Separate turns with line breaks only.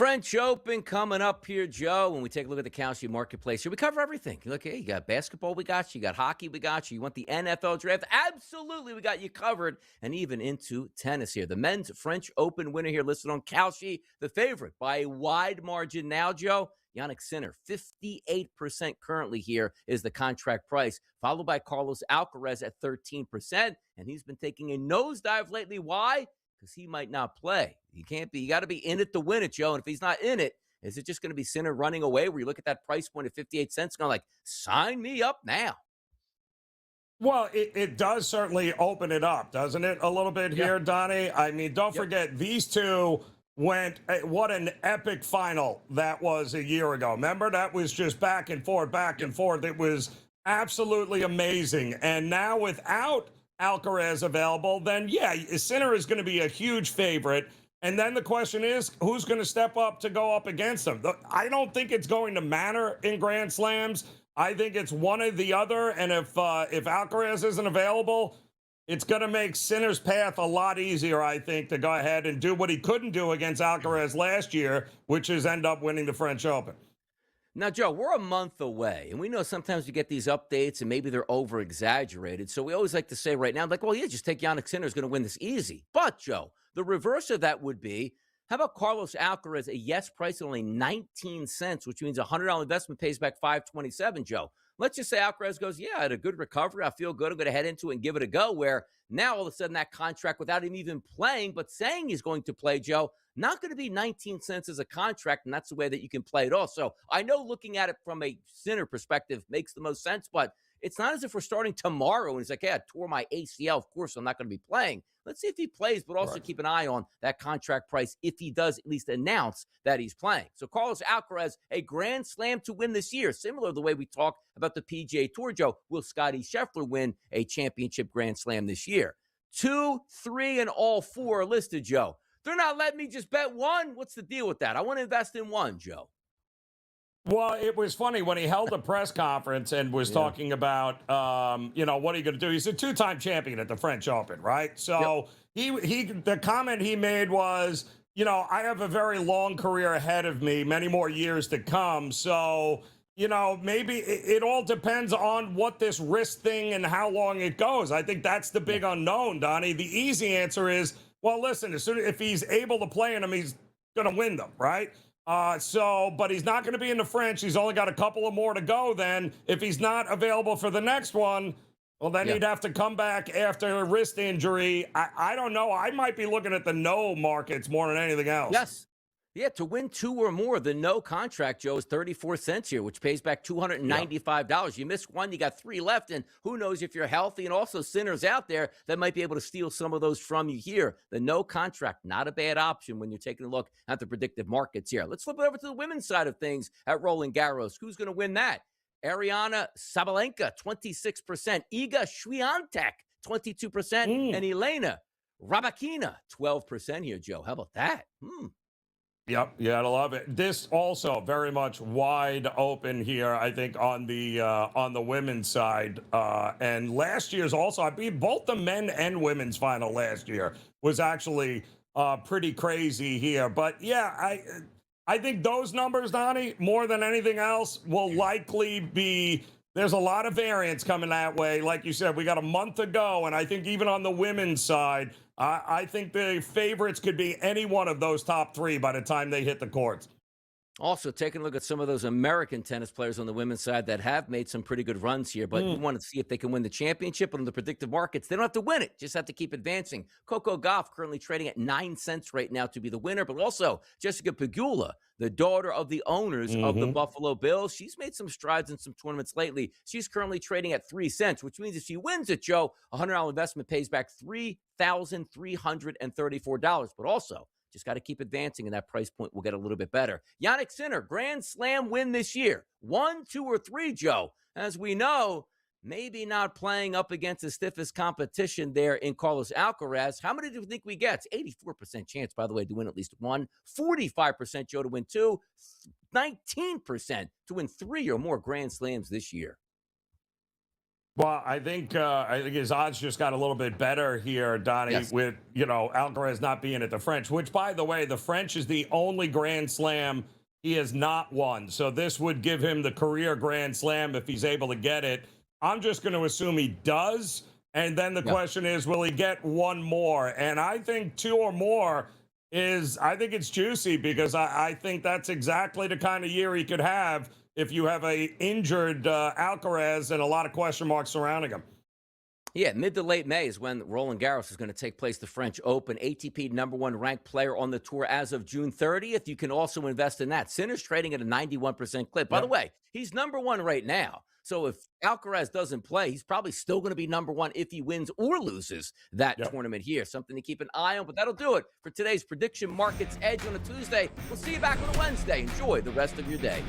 French Open coming up here, Joe. When we take a look at the Kalshi marketplace here, we cover everything. Look, hey, you got basketball, we got you. You got hockey, we got you. You want the NFL draft? Absolutely, we got you covered. And even into tennis here. The men's French Open winner here listed on Kalshi, the favorite by a wide margin now, Joe. Yannick Sinner, 58% currently here is the contract price, followed by Carlos Alcaraz at 13%. And he's been taking a nosedive lately. Why? Because he might not play. You got to be in it to win it, Joe. And if he's not in it, is it just going to be Sinner running away where you look at that price point at 58 cents going like, sign me up now?
Well, it does certainly open it up, doesn't it, a little bit here, Donnie? I mean, don't forget, these two went, what an epic final that was a year ago. Remember, that was just back and forth, back and forth. It was absolutely amazing. And now without Alcarez available, then yeah, Sinner is going to be a huge favorite. And then the question is, who's going to step up to go up against him? I don't think it's going to matter in Grand Slams. I think it's one or the other. And if Alcarez isn't available, it's going to make Sinner's path a lot easier, I think, to go ahead and do what he couldn't do against Alcarez last year, which is end up winning the French Open.
Now, Joe, we're a month away, and we know sometimes we get these updates, and maybe they're over-exaggerated. So we always like to say right now, like, well, yeah, just take Yannick Sinner is going to win this easy. But, Joe, the reverse of that would be, how about Carlos Alcaraz, a yes price at only 19 cents, which means a $100 investment pays back $5.27, Joe. Let's just say Alcaraz goes, yeah, I had a good recovery. I feel good. I'm going to head into it and give it a go, where now all of a sudden that contract, without him even playing, but saying he's going to play, Joe, not going to be 19 cents as a contract, and that's the way that you can play it off. So I know looking at it from a Sinner perspective makes the most sense, but it's not as if we're starting tomorrow and he's like, yeah, I tore my ACL. Of course, I'm not going to be playing. Let's see if he plays, but also keep an eye on that contract price if he does at least announce that he's playing. So Carlos Alcaraz, a Grand Slam to win this year, similar to the way we talk about the PGA Tour, Joe. Will Scottie Scheffler win a championship Grand Slam this year? 2, 3, and all 4 are listed, Joe. They're not letting me just bet one. What's the deal with that? I want to invest in one, Joe.
Well, it was funny when he held a press conference and was talking about, what are you going to do? He's a 2-time champion at the French Open, right? So the comment he made was, I have a very long career ahead of me, many more years to come. So, maybe it all depends on what this wrist thing and how long it goes. I think that's the big unknown, Donnie. The easy answer is, well, listen, if he's able to play in them, he's going to win them, right? But he's not going to be in the French. He's only got a couple of more to go. Then if he's not available for the next one, well, then he'd have to come back after a wrist injury. I don't know. I might be looking at the no markets more than anything else.
Yes. Yeah, to win 2 or more, the no contract, Joe, is 34 cents here, which pays back $295. You miss one, you got 3 left, and who knows if you're healthy, and also Sinners out there that might be able to steal some of those from you here. The no contract, not a bad option when you're taking a look at the predictive markets here. Let's flip it over to the women's side of things at Roland-Garros. Who's going to win that? Ariana Sabalenka, 26%. Iga Swiatek, 22%. And Elena Rybakina, 12% here, Joe. How about that?
Yep, you gotta love it. This also very much wide open here, I think, on the women's side. And last year's also, I mean, both the men and women's final last year was actually pretty crazy here. But yeah, I think those numbers, Donnie, more than anything else, will likely be. There's a lot of variance coming that way. Like you said, we got a month to go, and I think even on the women's side, I think the favorites could be any one of those top 3 by the time they hit the courts.
Also, taking a look at some of those American tennis players on the women's side that have made some pretty good runs here, but you want to see if they can win the championship. And on the predictive markets, they don't have to win it, just have to keep advancing. Coco Gauff currently trading at 9 cents right now to be the winner, but also Jessica Pegula, the daughter of the owners of the Buffalo Bills. She's made some strides in some tournaments lately. She's currently trading at 3 cents, which means if she wins it, Joe, a $100 investment pays back $3,334. But also, just got to keep advancing, and that price point will get a little bit better. Yannick Sinner, Grand Slam win this year. 1, 2, or 3, Joe. As we know, maybe not playing up against the stiffest competition there in Carlos Alcaraz. How many do you think we get? It's 84% chance, by the way, to win at least 1. 45%, Joe, to win 2. 19% to win 3 or more Grand Slams this year.
Well, I think his odds just got a little bit better here, Donnie,
Yes.
with Alcaraz not being at the French. Which, by the way, the French is the only Grand Slam he has not won. So this would give him the career Grand Slam if he's able to get it. I'm just going to assume he does, and then the
Yeah.
question is, will he get one more? And I think two or more is, I think it's juicy because I think that's exactly the kind of year he could have if you have a injured Alcaraz and a lot of question marks surrounding him.
Yeah, mid to late May is when Roland-Garros is going to take place, the French Open. ATP #1 ranked player on the tour as of June 30th. You can also invest in that. Sinner's trading at a 91% clip. By the
Yep.
way, he's #1 right now. So if Alcaraz doesn't play, he's probably still going to be #1 if he wins or loses that
Yep.
tournament here. Something to keep an eye on. But that'll do it for today's Prediction Markets Edge on a Tuesday. We'll see you back on a Wednesday. Enjoy the rest of your day.